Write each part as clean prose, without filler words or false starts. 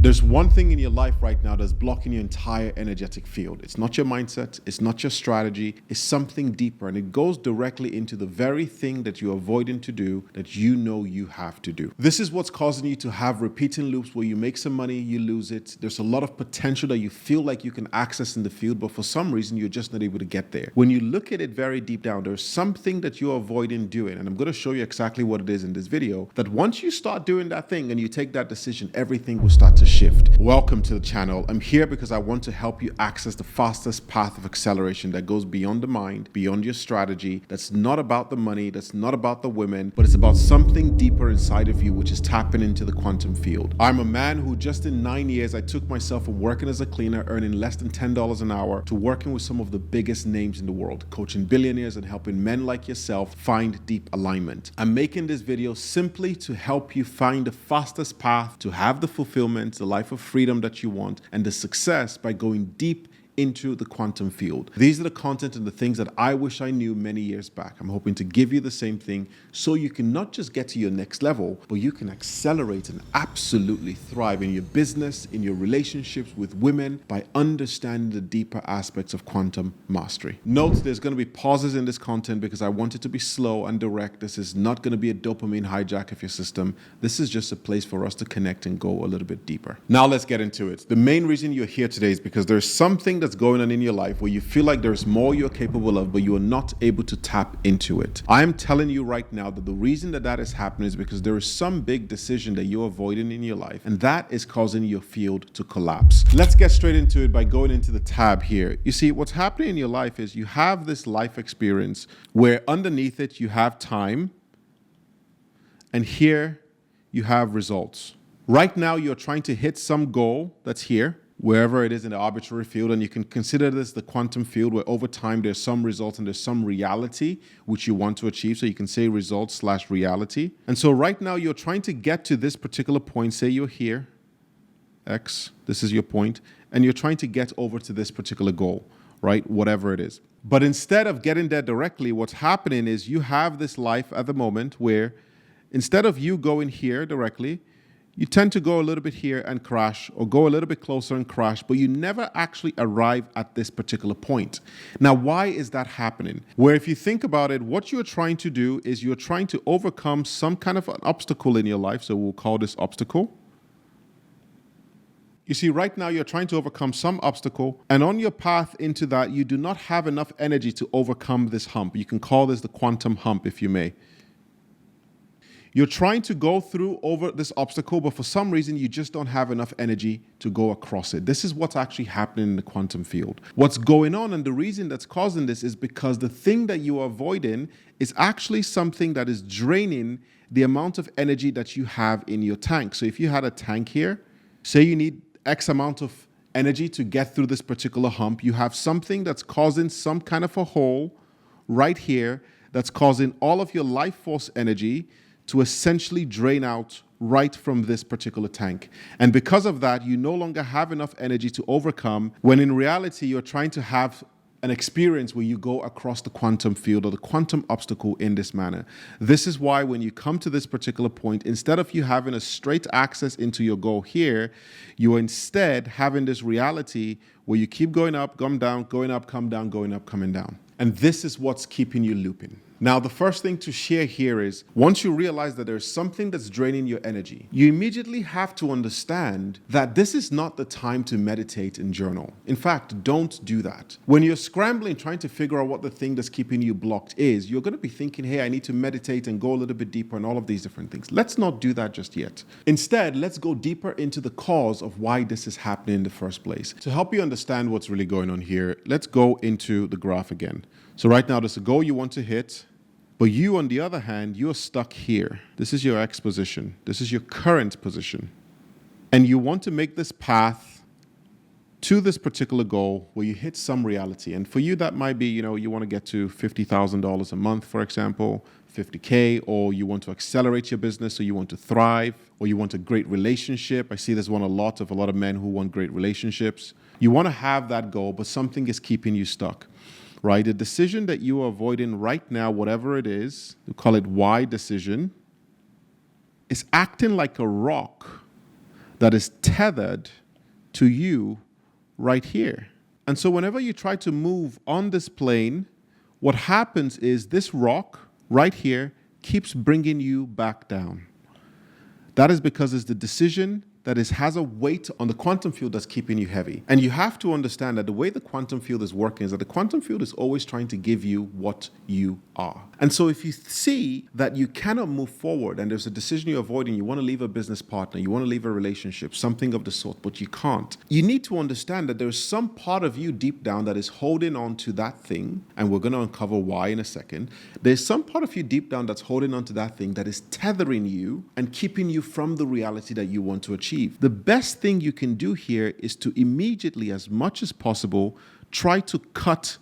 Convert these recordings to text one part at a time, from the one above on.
There's one thing in your life right now that's blocking your entire energetic field. It's not your mindset, it's not your strategy, it's something deeper, and it goes directly into the very thing that you're avoiding to do that you know you have to do. This is what's causing you to have repeating loops where you make some money, you lose it. There's a lot of potential that you feel like you can access in the field, but for some reason you're just not able to get there. When you look at it very deep down, there's something that you're avoiding doing, and I'm going to show you exactly what it is in this video, that once you start doing that thing and you take that decision, everything will start to shift. Welcome to the channel. I'm here because I want to help you access the fastest path of acceleration that goes beyond the mind, beyond your strategy. That's not about the money, that's not about the women, but it's about something deeper inside of you, which is tapping into the quantum field. I'm a man who just in 9 years, I took myself from working as a cleaner, earning less than $10 an hour, to working with some of the biggest names in the world, coaching billionaires and helping men like yourself find deep alignment. I'm making this video simply to help you find the fastest path to have the fulfillment, the life of freedom that you want, and the success by going deep into the quantum field. These are the content and the things that I wish I knew many years back. I'm hoping to give you the same thing so you can not just get to your next level, but you can accelerate and absolutely thrive in your business, in your relationships with women by understanding the deeper aspects of quantum mastery. Note there's going to be pauses in this content because I want it to be slow and direct. This is not going to be a dopamine hijack of your system. This is just a place for us to connect and go a little bit deeper. Now let's get into it. The main reason you're here today is because there's something that's going on in your life where you feel like there's more you're capable of, but you are not able to tap into it. I am telling you right now that the reason that is happening is because there is some big decision that you're avoiding in your life, and that is causing your field to collapse. Let's get straight into it by going into the tab here. You see, what's happening in your life is you have this life experience where underneath it you have time, and here you have results. Right now you're trying to hit some goal that's here, wherever it is in the arbitrary field, and you can consider this the quantum field where over time there's some results and there's some reality which you want to achieve. So you can say results / reality. And so right now you're trying to get to this particular point. Say you're here, X, this is your point, and you're trying to get over to this particular goal, right? Whatever it is. But instead of getting there directly, what's happening is you have this life at the moment where instead of you going here directly, you tend to go a little bit here and crash, or go a little bit closer and crash, but you never actually arrive at this particular point. Now, why is that happening? Where if you think about it, what you're trying to do is you're trying to overcome some kind of an obstacle in your life. So we'll call this obstacle. You see, right now you're trying to overcome some obstacle, and on your path into that, you do not have enough energy to overcome this hump. You can call this the quantum hump, if you may. You're trying to go through over this obstacle, but for some reason, you just don't have enough energy to go across it. This is what's actually happening in the quantum field. What's going on, and the reason that's causing this is because the thing that you are avoiding is actually something that is draining the amount of energy that you have in your tank. So if you had a tank here, say you need X amount of energy to get through this particular hump, you have something that's causing some kind of a hole right here that's causing all of your life force energy to essentially drain out right from this particular tank. And because of that, you no longer have enough energy to overcome, when in reality, you're trying to have an experience where you go across the quantum field or the quantum obstacle in this manner. This is why when you come to this particular point, instead of you having a straight access into your goal here, you are instead having this reality where you keep going up, come down, going up, come down, going up, coming down. And this is what's keeping you looping. Now, the first thing to share here is once you realize that there's something that's draining your energy, you immediately have to understand that this is not the time to meditate and journal. In fact, don't do that. When you're scrambling, trying to figure out what the thing that's keeping you blocked is, you're going to be thinking, hey, I need to meditate and go a little bit deeper and all of these different things. Let's not do that just yet. Instead, let's go deeper into the cause of why this is happening in the first place. To help you understand what's really going on here, let's go into the graph again. So right now, there's a goal you want to hit. But you, on the other hand, you're stuck here. This is your X position. This is your current position. And you want to make this path to this particular goal where you hit some reality. And for you, that might be, you want to get to $50,000 a month, for example, 50K, or you want to accelerate your business, so you want to thrive, or you want a great relationship. I see this one a lot of men who want great relationships. You want to have that goal, but something is keeping you stuck. Right? The decision that you are avoiding right now, whatever it is, we call it Y decision, is acting like a rock that is tethered to you right here. And so whenever you try to move on this plane, what happens is this rock right here keeps bringing you back down. That is because it's the decision that has a weight on the quantum field that's keeping you heavy. And you have to understand that the way the quantum field is working is that the quantum field is always trying to give you what you are. And so if you see that you cannot move forward and there's a decision you're avoiding, you want to leave a business partner, you want to leave a relationship, something of the sort, but you can't, you need to understand that there's some part of you deep down that is holding on to that thing, and we're going to uncover why in a second. There's some part of you deep down that's holding on to that thing that is tethering you and keeping you from the reality that you want to achieve. The best thing you can do here is to immediately, as much as possible, try to cut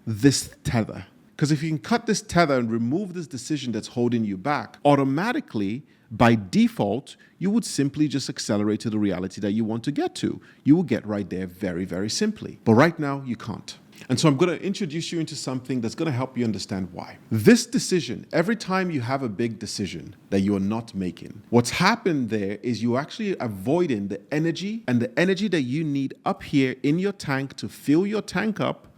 this tether. Because if you can cut this tether and remove this decision that's holding you back, automatically, by default, you would simply just accelerate to the reality that you want to get to. You will get right there very, very simply. But right now, you can't. And so I'm going to introduce you into something that's going to help you understand why. This decision, every time you have a big decision that you are not making, what's happened there is you're actually avoiding the energy and the energy that you need up here in your tank to fill your tank up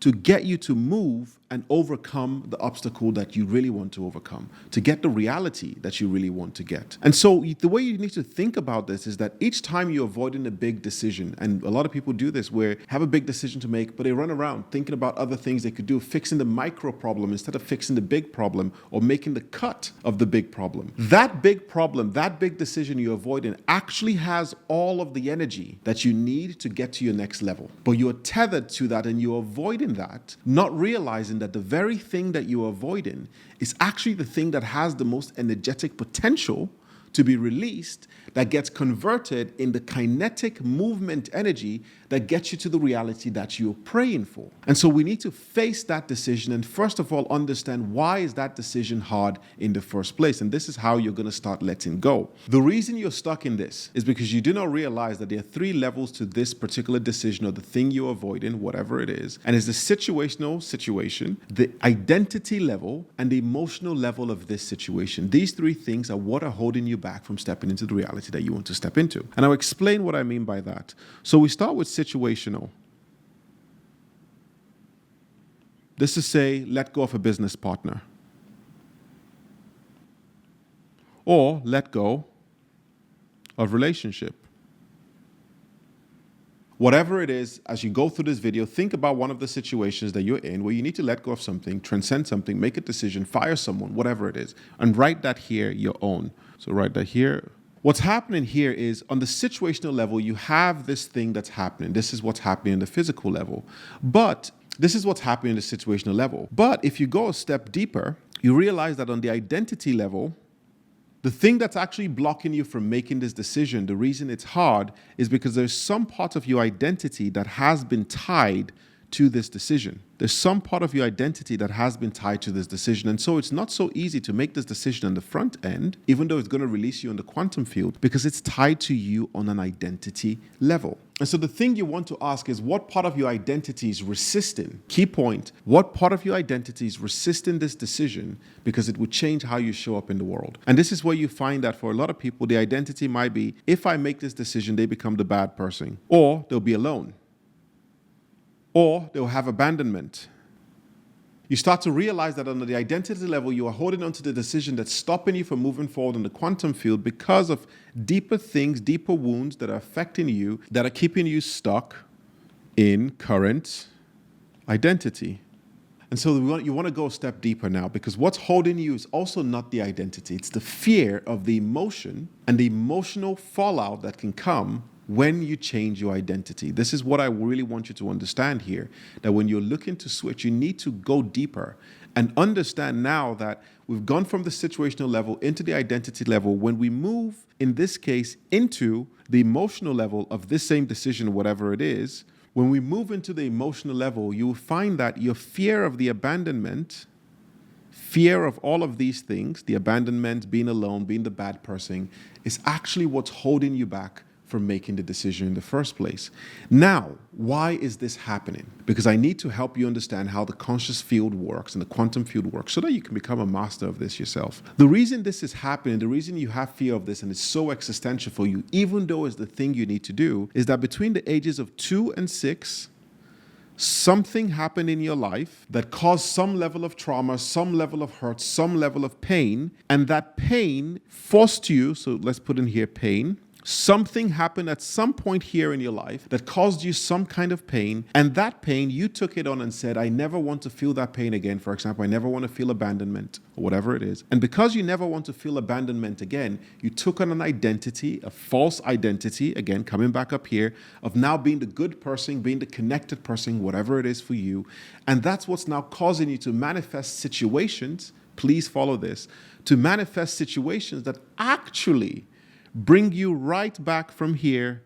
to get you to move and overcome the obstacle that you really want to overcome, to get the reality that you really want to get. And so the way you need to think about this is that each time you're avoiding a big decision, and a lot of people do this where have a big decision to make, but they run around thinking about other things they could do, fixing the micro problem instead of fixing the big problem or making the cut of the big problem. That big problem, that big decision you're avoiding actually has all of the energy that you need to get to your next level. But you're tethered to that and you're avoiding that, not realizing that the very thing that you're avoiding is actually the thing that has the most energetic potential to be released, that gets converted in the kinetic movement energy that gets you to the reality that you're praying for. And so we need to face that decision and first of all understand why is that decision hard in the first place. And this is how you're going to start letting go. The reason you're stuck in this is because you do not realize that there are 3 levels to this particular decision or the thing you're avoiding, whatever it is. And it's the situational situation, the identity level, and the emotional level of this situation. These 3 things are what are holding you back from stepping into the reality that you want to step into. And I'll explain what I mean by that. So we start with situational. This is, say, let go of a business partner. Or let go of relationship. Whatever it is, as you go through this video, think about one of the situations that you're in where you need to let go of something, transcend something, make a decision, fire someone, whatever it is, and write that here your own. So write that here. What's happening here is on the situational level, you have this thing that's happening. This is what's happening in the physical level. But this is what's happening in the situational level. But if you go a step deeper, you realize that on the identity level, the thing that's actually blocking you from making this decision, the reason it's hard is because there's some part of your identity that has been tied to this decision. There's some part of your identity that has been tied to this decision. And so it's not so easy to make this decision on the front end, even though it's going to release you in the quantum field, because it's tied to you on an identity level. And so the thing you want to ask is what part of your identity is resisting? Key point, what part of your identity is resisting this decision because it would change how you show up in the world? And this is where you find that for a lot of people, the identity might be, if I make this decision, they become the bad person, or they'll be alone, or they'll have abandonment. You start to realize that on the identity level, you are holding on to the decision that's stopping you from moving forward in the quantum field because of deeper things, deeper wounds that are affecting you, that are keeping you stuck in current identity. And so you want to go a step deeper now, because what's holding you is also not the identity. It's the fear of the emotion and the emotional fallout that can come when you change your identity. This is what I really want you to understand here, that when you're looking to switch, you need to go deeper and understand now that we've gone from the situational level into the identity level. When we move, in this case, into the emotional level of this same decision, whatever it is, when we move into the emotional level, you will find that your fear of the abandonment, fear of all of these things, the abandonment, being alone, being the bad person, is actually what's holding you back from making the decision in the first place. Now, why is this happening? Because I need to help you understand how the conscious field works and the quantum field works so that you can become a master of this yourself. The reason this is happening, the reason you have fear of this and it's so existential for you, even though it's the thing you need to do, is that between the ages of 2 and 6, something happened in your life that caused some level of trauma, some level of hurt, some level of pain, and that pain forced you, so let's put in here pain. Something happened at some point here in your life that caused you some kind of pain, and that pain, you took it on and said, I never want to feel that pain again. For example, I never want to feel abandonment or whatever it is. And because you never want to feel abandonment again, you took on an identity, a false identity, again, coming back up here, of now being the good person, being the connected person, whatever it is for you. And that's what's now causing you to manifest situations, please follow this, to manifest situations that actually bring you right back from here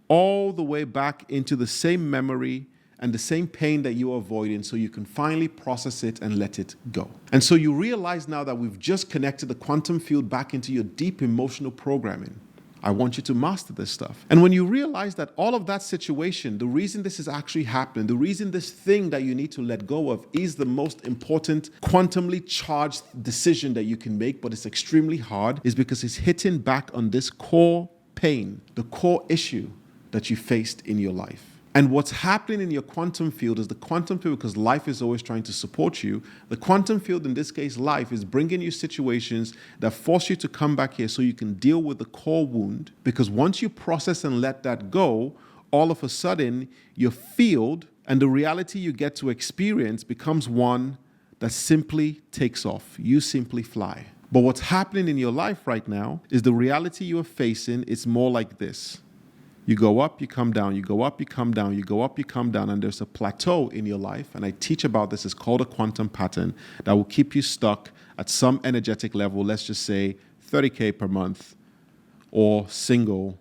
all the way back into the same memory and the same pain that you are avoiding so you can finally process it and let it go. And so you realize now that we've just connected the quantum field back into your deep emotional programming. I want you to master this stuff. And when you realize that all of that situation, the reason this is actually happening, the reason this thing that you need to let go of is the most important quantumly charged decision that you can make, but it's extremely hard, is because it's hitting back on this core pain, the core issue that you faced in your life. And what's happening in your quantum field is the quantum field, because life is always trying to support you. The quantum field, in this case, life, is bringing you situations that force you to come back here so you can deal with the core wound. Because once you process and let that go, all of a sudden, your field and the reality you get to experience becomes one that simply takes off. You simply fly. But what's happening in your life right now is the reality you are facing is more like this. You go up, you come down, you go up, you come down, you go up, you come down, and there's a plateau in your life. And I teach about this. It's called a quantum pattern that will keep you stuck at some energetic level, let's just say 30K per month or single.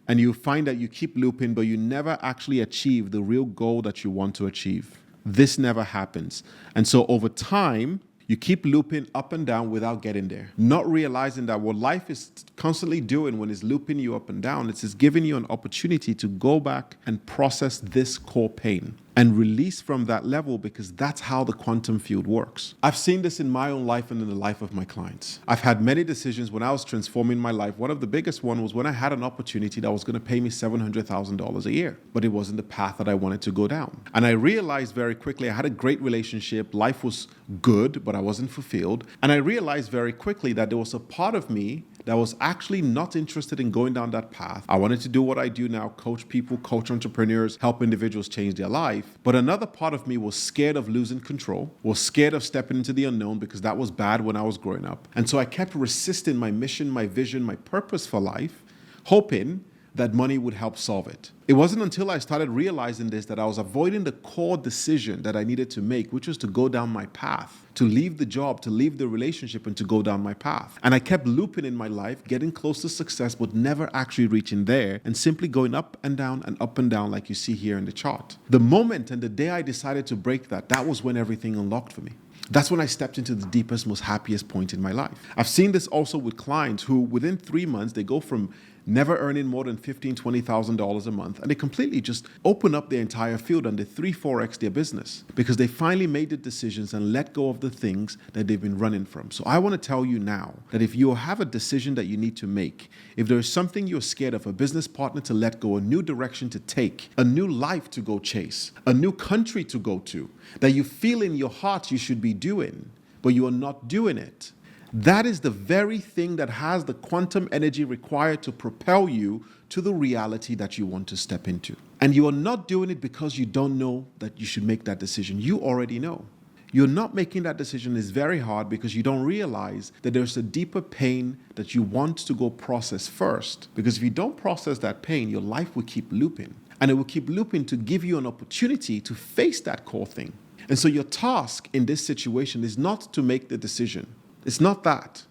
And you find that you keep looping, but you never actually achieve the real goal that you want to achieve. This never happens. And so over time, you keep looping up and down without getting there, not realizing that what life is constantly doing when it's looping you up and down, it's giving you an opportunity to go back and process this core pain and release from that level, because that's how the quantum field works. I've seen this in my own life and in the life of my clients. I've had many decisions when I was transforming my life. One of the biggest one was when I had an opportunity that was going to pay me $700,000 a year, but it wasn't the path that I wanted to go down. And I realized very quickly, I had a great relationship. Life was good, but I wasn't fulfilled. And I realized very quickly that there was a part of me that was actually not interested in going down that path. I wanted to do what I do now, coach people, coach entrepreneurs, help individuals change their life. But another part of me was scared of losing control, was scared of stepping into the unknown, because that was bad when I was growing up. And so I kept resisting my mission, my vision, my purpose for life, hoping that money would help solve it. It wasn't until I started realizing this that I was avoiding the core decision that I needed to make, which was to go down my path, to leave the job, to leave the relationship, and to go down my path. And I kept looping in my life, getting close to success, but never actually reaching there, and simply going up and down like you see here in the chart. The moment and the day I decided to break that, that was when everything unlocked for me. That's when I stepped into the deepest, most happiest point in my life. I've seen this also with clients who within 3 months, they go from never earning more than $15,000, $20,000 a month, and they completely just open up their entire field and they 3-4x their business because they finally made the decisions and let go of the things that they've been running from. So I want to tell you now that if you have a decision that you need to make, if there is something you're scared of, a business partner to let go, a new direction to take, a new life to go chase, a new country to go to, that you feel in your heart you should be doing, but you are not doing it, that is the very thing that has the quantum energy required to propel you to the reality that you want to step into. And you are not doing it because you don't know that you should make that decision. You already know. You're not making that decision is very hard because you don't realize that there's a deeper pain that you want to go process first. Because if you don't process that pain, your life will keep looping. And it will keep looping to give you an opportunity to face that core thing. And so your task in this situation is not to make the decision. It's not that.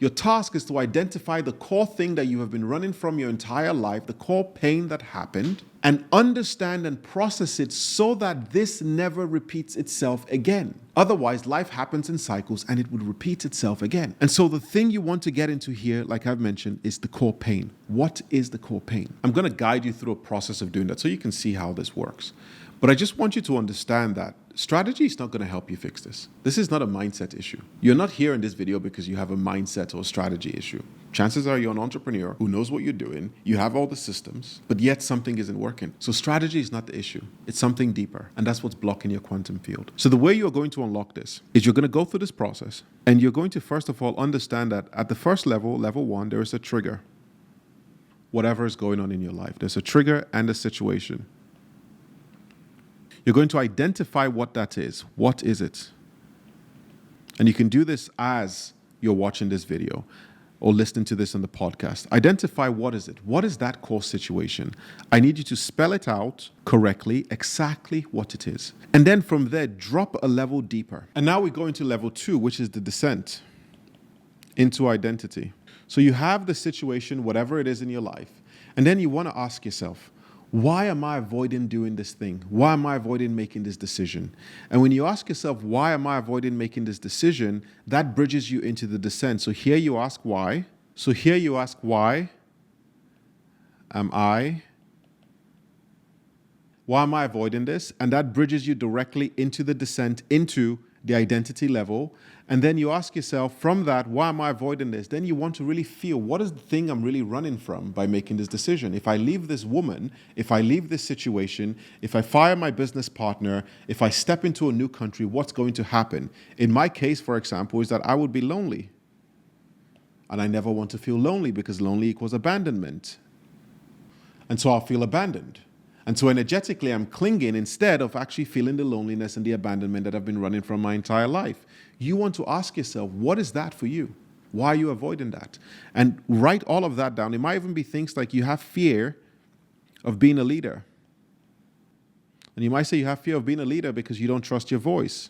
Your task is to identify the core thing that you have been running from your entire life, the core pain that happened, and understand and process it so that this never repeats itself again. Otherwise, life happens in cycles and it would repeat itself again. And so the thing you want to get into here, like I've mentioned, is the core pain. What is the core pain? I'm going to guide you through a process of doing that so you can see how this works. But I just want you to understand that strategy is not going to help you fix this. This is not a mindset issue. You're not here in this video because you have a mindset or a strategy issue. Chances are you're an entrepreneur who knows what you're doing. You have all the systems, but yet something isn't working. So strategy is not the issue. It's something deeper, and that's what's blocking your quantum field. So the way you're going to unlock this is you're going to go through this process, and you're going to first of all understand that at the first level, level 1, there is a trigger. Whatever is going on in your life, there's a trigger and a situation. You're going to identify what that is. What is it? And you can do this as you're watching this video or listening to this on the podcast. Identify what is it. What is that core situation? I need you to spell it out correctly, exactly what it is. And then from there, drop a level deeper. And now we go into level 2, which is the descent into identity. So you have the situation, whatever it is in your life, and then you want to ask yourself, why am I avoiding doing this thing? Why am I avoiding making this decision? And when you ask yourself, why am I avoiding making this decision? That bridges you into the descent. So here you ask why. So here you ask, why am I avoiding this? And that bridges you directly into the descent, into the identity level. And then you ask yourself, from that, why am I avoiding this? Then you want to really feel, what is the thing I'm really running from by making this decision? If I leave this woman, if I leave this situation, if I fire my business partner, if I step into a new country, what's going to happen? In my case, for example, is that I would be lonely. And I never want to feel lonely because lonely equals abandonment. And so I'll feel abandoned. And so energetically, I'm clinging instead of actually feeling the loneliness and the abandonment that I've been running from my entire life. You want to ask yourself, what is that for you? Why are you avoiding that? And write all of that down. It might even be things like you have fear of being a leader. And you might say you have fear of being a leader because you don't trust your voice.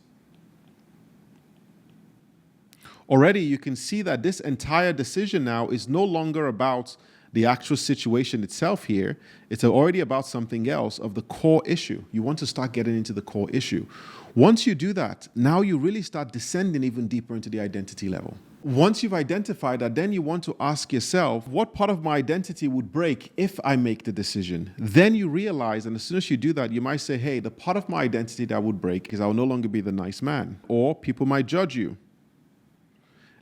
Already you can see that this entire decision now is no longer about the actual situation itself here. It's already about something else of the core issue. You want to start getting into the core issue. Once you do that, now you really start descending even deeper into the identity level. Once you've identified that, then you want to ask yourself, what part of my identity would break if I make the decision? Then you realize, and as soon as you do that, you might say, hey, the part of my identity that would break is I will no longer be the nice man, or people might judge you.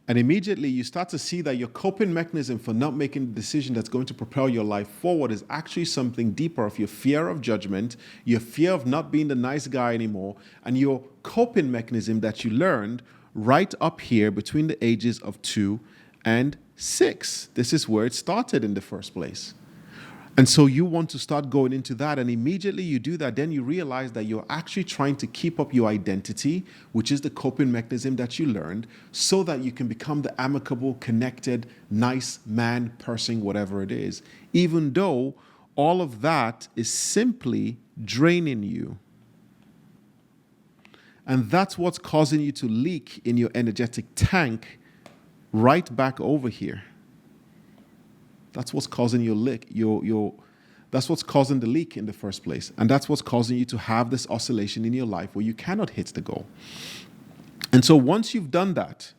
And immediately you start to see that your coping mechanism for not making the decision that's going to propel your life forward is actually something deeper of your fear of judgment, your fear of not being the nice guy anymore, and your coping mechanism that you learned right up here between the ages of 2 and 6. This is where it started in the first place. And so you want to start going into that, and immediately you do that, then you realize that you're actually trying to keep up your identity, which is the coping mechanism that you learned, so that you can become the amicable, connected, nice man, person, whatever it is, even though all of that is simply draining you. And that's what's causing you to leak in your energetic tank right back over here. That's what's causing your leak. That's what's causing the leak in the first place. And that's what's causing you to have this oscillation in your life where you cannot hit the goal. And so once you've done that,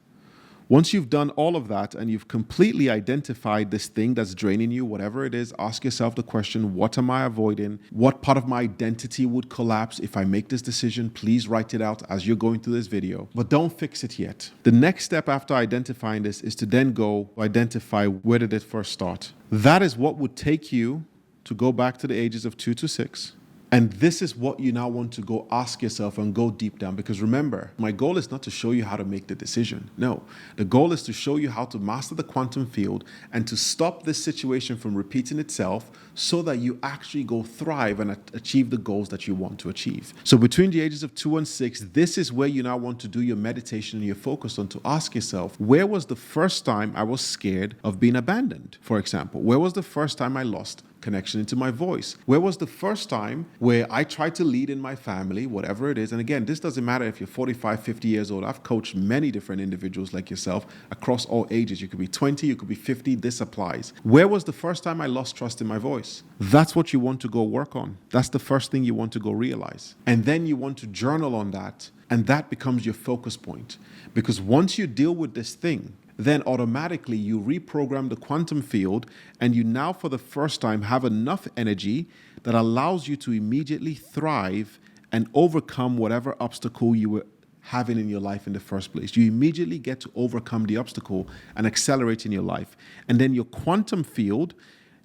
once you've done all of that and you've completely identified this thing that's draining you, whatever it is, ask yourself the question, what am I avoiding? What part of my identity would collapse if I make this decision? Please write it out as you're going through this video, but don't fix it yet. The next step after identifying this is to then go identify where did it first start. That is what would take you to go back to the ages of 2 to 6. And this is what you now want to go ask yourself and go deep down. Because remember, my goal is not to show you how to make the decision. No, the goal is to show you how to master the quantum field and to stop this situation from repeating itself so that you actually go thrive and achieve the goals that you want to achieve. So between the ages of 2 and 6, this is where you now want to do your meditation and your focus on to ask yourself, where was the first time I was scared of being abandoned? For example, where was the first time I lost connection into my voice? Where was the first time where I tried to lead in my family, whatever it is? And again, this doesn't matter if you're 45, 50 years old. I've coached many different individuals like yourself across all ages. You could be 20, you could be 50. This applies. Where was the first time I lost trust in my voice? That's what you want to go work on. That's the first thing you want to go realize. And then you want to journal on that. And that becomes your focus point. Because once you deal with this thing, then automatically you reprogram the quantum field, and you now for the first time have enough energy that allows you to immediately thrive and overcome whatever obstacle you were having in your life in the first place. You immediately get to overcome the obstacle and accelerate in your life. And then your quantum field,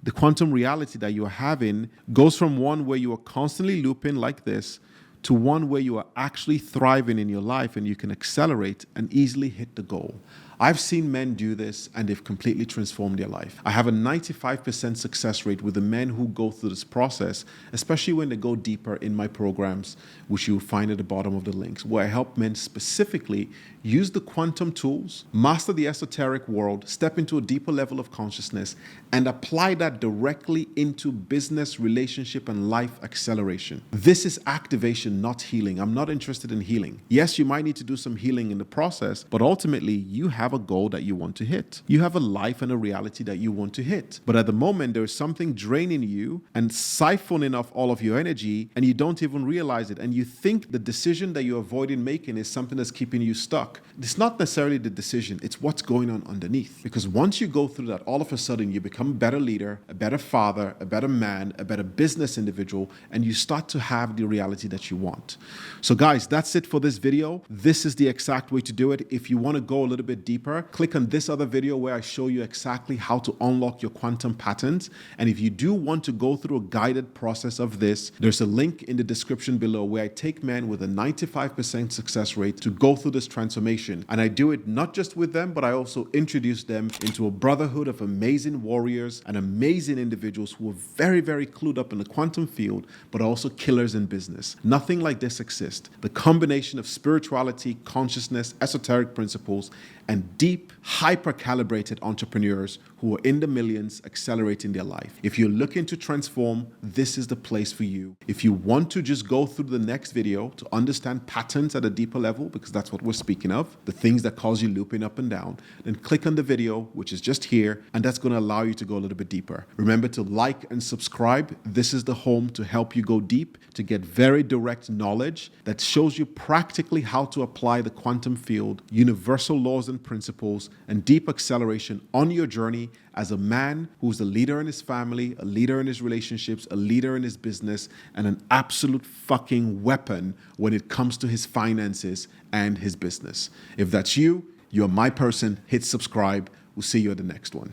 the quantum reality that you're having, goes from one where you are constantly looping like this to one where you are actually thriving in your life and you can accelerate and easily hit the goal. I've seen men do this and they've completely transformed their life. I have a 95% success rate with the men who go through this process, especially when they go deeper in my programs, which you'll find at the bottom of the links, where I help men specifically use the quantum tools, master the esoteric world, step into a deeper level of consciousness, and apply that directly into business, relationship, and life acceleration. This is activation, not healing. I'm not interested in healing. Yes, you might need to do some healing in the process, but ultimately you have a goal that you want to hit. You have a life and a reality that you want to hit. But at the moment, there is something draining you and siphoning off all of your energy, and you don't even realize it. And you think the decision that you're avoiding making is something that's keeping you stuck. It's not necessarily the decision, it's what's going on underneath. Because once you go through that, all of a sudden you become a better leader, a better father, a better man, a better business individual, and you start to have the reality that you want. So guys, that's it for this video. This is the exact way to do it. If you want to go a little bit deeper, click on this other video where I show you exactly how to unlock your quantum patterns. And if you do want to go through a guided process of this, there's a link in the description below where I take men with a 95% success rate to go through this transformation. And I do it not just with them, but I also introduce them into a brotherhood of amazing warriors and amazing individuals who are very, very clued up in the quantum field, but also killers in business. Nothing like this exists. The combination of spirituality, consciousness, esoteric principles, and deep, hyper-calibrated entrepreneurs who are in the millions accelerating their life. If you're looking to transform, this is the place for you. If you want to just go through the next video to understand patterns at a deeper level, because that's what we're speaking of, the things that cause you looping up and down, then click on the video, which is just here, and that's going to allow you to go a little bit deeper. Remember to like and subscribe. This is the home to help you go deep, to get very direct knowledge that shows you practically how to apply the quantum field, universal laws and principles, and deep acceleration on your journey as a man who's a leader in his family, a leader in his relationships, a leader in his business, and an absolute fucking weapon when it comes to his finances and his business. If that's you, you're my person. Hit subscribe. We'll see you at the next one.